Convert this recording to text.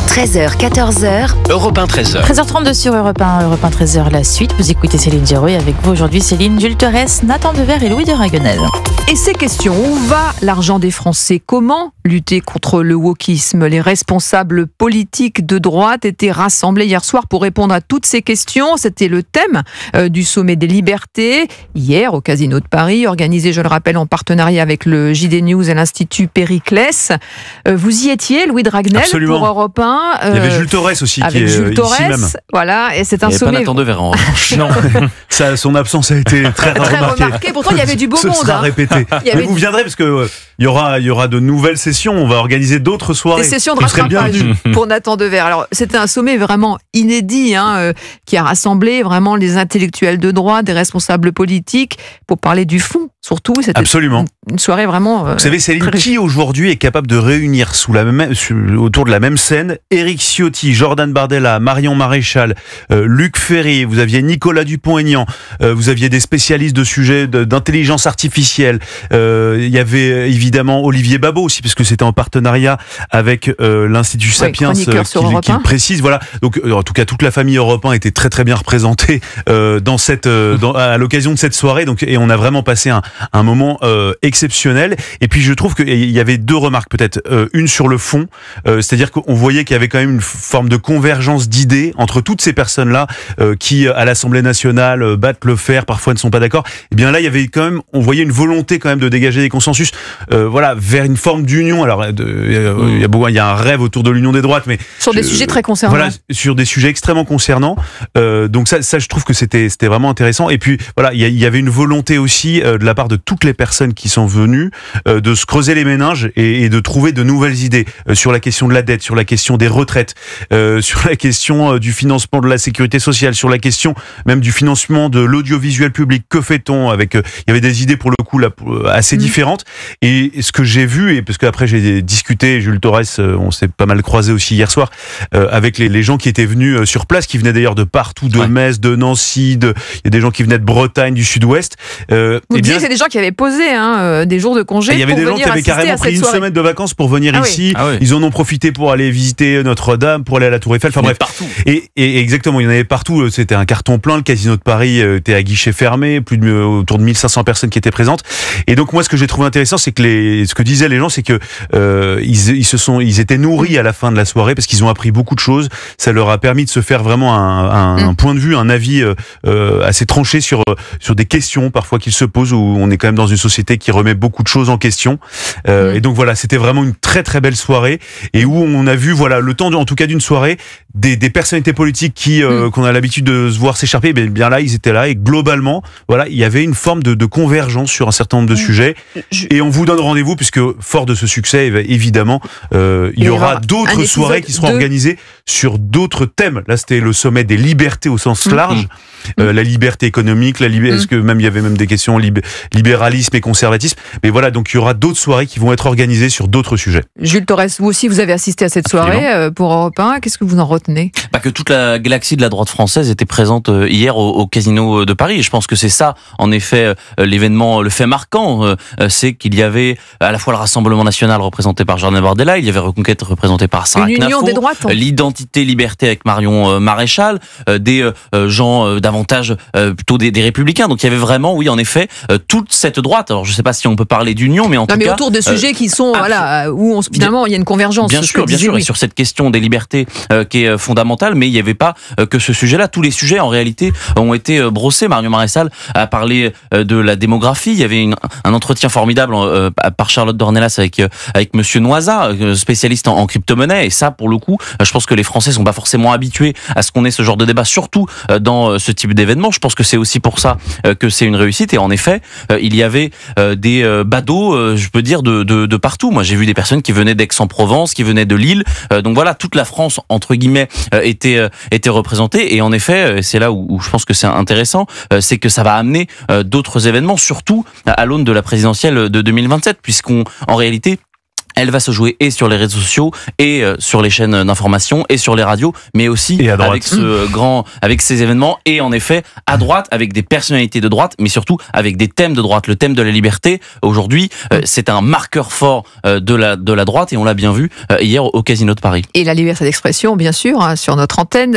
13h, 14h, Europe 1, 13h. 13h32 sur Europe 1, Europe 1, 13h, la suite. Vous écoutez Céline Giraud et avec vous aujourd'hui Céline, Jules Torres, Nathan Dever et Louis de Raguenel. Et ces questions, où va l'argent des Français? Comment lutter contre le wokisme? Les responsables politiques de droite étaient rassemblés hier soir pour répondre à toutes ces questions. C'était le thème du sommet des libertés, hier au Casino de Paris, organisé, je le rappelle, en partenariat avec le JD News et l'Institut Périclès. Vous y étiez, Louis de Raguenel, Absolument. pour Europe 1. Il y avait Jules Torres aussi qui est Jules Torres, ici même. voilà, et c'est un Il n'y avait sommet pas Nathan Dever en revanche. Non, son absence a été très remarquée. Pourtant, il y avait du beau Ce monde. sera répété. Il y avait Mais vous viendrez parce que il y aura de nouvelles sessions. On va organiser d'autres soirées. des sessions de Vous serez rattrapage bienvenus. pour Nathan Dever. Alors, c'était un sommet vraiment inédit, qui a rassemblé vraiment les intellectuels de droite, des responsables politiques, pour parler du fond. Surtout, c'était Absolument. une soirée vraiment. Vous savez, Céline, très qui aujourd'hui est capable de réunir autour de la même scène Éric Ciotti, Jordan Bardella, Marion Maréchal, Luc Ferry, vous aviez Nicolas Dupont-Aignan, vous aviez des spécialistes de sujets d'intelligence artificielle, il y avait évidemment Olivier Babot aussi, puisque c'était en partenariat avec l'Institut Sapiens qui le précise. Voilà. Donc, en tout cas, toute la famille Europe 1 était très très bien représentée à l'occasion de cette soirée. Donc, et on a vraiment passé un moment exceptionnel. Et puis je trouve qu'il y avait deux remarques peut-être. Une sur le fond, c'est-à-dire qu'on voyait qu'il y avait quand même une forme de convergence d'idées entre toutes ces personnes-là qui, à l'Assemblée nationale, battent le fer, parfois ne sont pas d'accord. Et bien là, il y avait quand même, on voyait une volonté quand même de dégager des consensus, vers une forme d'union. Alors, il y a un rêve autour de l'union des droites, mais sur des sujets très concernants. Voilà, sur des sujets extrêmement concernants. Donc ça, je trouve que c'était vraiment intéressant. Et puis voilà, il y avait une volonté aussi de la part de toutes les personnes qui sont venues de se creuser les méninges et de trouver de nouvelles idées sur la question de la dette, sur la question des retraites, sur la question du financement de la sécurité sociale, sur la question même du financement de l'audiovisuel public. Que fait-on avec il y avait des idées pour le coup là, assez différentes. Et ce que j'ai vu, et parce qu'après j'ai discuté, Jules Torres, on s'est pas mal croisé aussi hier soir avec les gens qui étaient venus sur place, qui venaient d'ailleurs de partout, de Metz, de Nancy, il y a des gens qui venaient de Bretagne, du Sud-Ouest. Vous disiez que c'est des gens qui avaient posé des jours de congé. Il y avait des gens qui avaient carrément pris une semaine de vacances pour venir ici. Ils en ont profité pour aller visiter Notre-Dame, pour aller à la Tour Eiffel. Enfin bref, partout. Et exactement, il y en avait partout. C'était un carton plein. Le Casino de Paris était à guichet fermé, autour de 1500 personnes qui étaient présentes. Et donc moi, ce que j'ai trouvé intéressant, c'est que ce que disaient les gens, c'est que ils étaient nourris à la fin de la soirée parce qu'ils ont appris beaucoup de choses. Ça leur a permis de se faire vraiment un point de vue, un avis assez tranché sur des questions parfois qu'ils se posent, où on est quand même dans une société qui remet beaucoup de choses en question. Et donc voilà, c'était vraiment une très très belle soirée, et où on a vu, voilà, le temps en tout cas d'une soirée, des personnalités politiques qu'on a l'habitude de se voir s'écharper. Bien là, ils étaient là, et globalement, voilà, il y avait une forme de convergence sur un certain nombre de sujets. Et on vous donne rendez-vous, puisque fort de ce succès, évidemment, il y aura d'autres soirées qui seront organisées sur d'autres thèmes. Là, c'était le sommet des libertés au sens large. La liberté économique, est-ce que même il y avait même des questions libéralisme et conservatisme. Mais voilà, donc il y aura d'autres soirées qui vont être organisées sur d'autres sujets. Jules Torres, vous aussi, vous avez assisté à cette soirée pour Europe 1. Qu'est-ce que vous en retenez? Que toute la galaxie de la droite française était présente hier au Casino de Paris. Et je pense que c'est ça, en effet, l'événement, le fait marquant, c'est qu'il y avait à la fois le Rassemblement national représenté par Jordan Bardella, il y avait Reconquête représenté par Sarah Knafo, union des droites, l'identité liberté avec Marion Maréchal, des gens davantage plutôt des républicains. Donc il y avait vraiment, oui, en effet, toute cette droite. Alors je ne sais pas si on peut parler d'union, mais en tout cas autour de sujets qui sont où finalement il y a une convergence. Bien sûr, et sur cette question des libertés qui est fondamentale, mais il n'y avait pas que ce sujet-là. Tous les sujets en réalité ont été brossés. Marion Maréchal a parlé de la démographie. Il y avait un entretien formidable par Charlotte Dornelas avec Monsieur Noisa, spécialiste en crypto-monnaie. Et ça, pour le coup, je pense que les Français sont pas forcément habitués à ce qu'on ait ce genre de débat, surtout dans ce type d'événement. Je pense que c'est aussi pour ça que c'est une réussite. Et en effet, il y avait des badauds, je peux dire, de partout. Moi, j'ai vu des personnes qui venaient d'Aix-en-Provence, qui venaient de Lille. Donc voilà, toute la France, entre guillemets, était représentée. Et en effet, c'est là où je pense que c'est intéressant, c'est que ça va amener d'autres événements, surtout à l'aune de la présidentielle de 2027, puisqu'en réalité, Elle va se jouer et sur les réseaux sociaux et sur les chaînes d'information et sur les radios, mais aussi avec ces événements et en effet à droite avec des personnalités de droite, mais surtout avec des thèmes de droite. Le thème de la liberté aujourd'hui, c'est un marqueur fort de la droite et on l'a bien vu hier au Casino de Paris. Et la liberté d'expression, bien sûr, sur notre antenne.